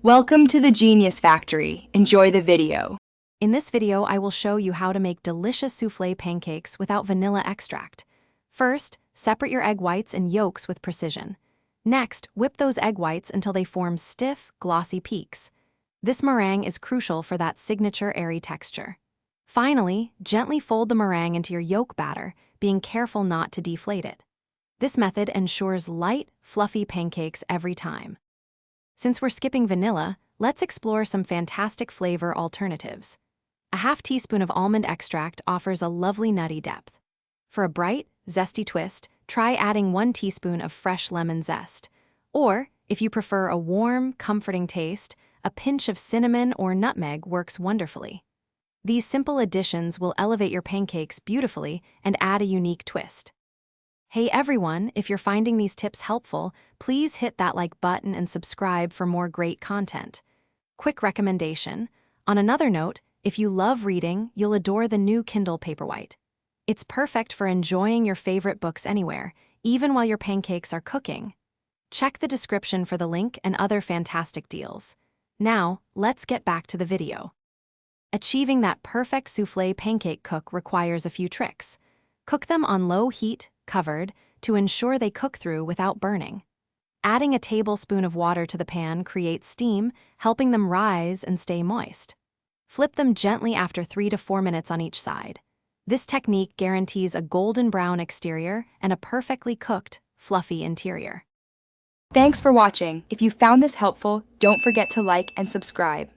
Welcome to the Genius Factory. Enjoy the video. In this video, I will show you how to make delicious soufflé pancakes without vanilla extract. First, separate your egg whites and yolks with precision. Next, whip those egg whites until they form stiff, glossy peaks. This meringue is crucial for that signature airy texture. Finally, gently fold the meringue into your yolk batter, being careful not to deflate it. This method ensures light, fluffy pancakes every time. Since we're skipping vanilla, let's explore some fantastic flavor alternatives. A half teaspoon of almond extract offers a lovely nutty depth. For a bright, zesty twist, try adding 1 teaspoon of fresh lemon zest. Or, if you prefer a warm, comforting taste, a pinch of cinnamon or nutmeg works wonderfully. These simple additions will elevate your pancakes beautifully and add a unique twist. Hey everyone, if you're finding these tips helpful, please hit that like button and subscribe for more great content. Quick recommendation. On another note, if you love reading, you'll adore the new Kindle Paperwhite. It's perfect for enjoying your favorite books anywhere, even while your pancakes are cooking. Check the description for the link and other fantastic deals. Now, let's get back to the video. Achieving that perfect soufflé pancake cook requires a few tricks. Cook them on low heat, covered, to ensure they cook through without burning. Adding a tablespoon of water to the pan creates steam, helping them rise and stay moist. Flip them gently after 3 to 4 minutes on each side. This technique guarantees a golden brown exterior and a perfectly cooked, fluffy interior. Thanks for watching. If you found this helpful, don't forget to like and subscribe.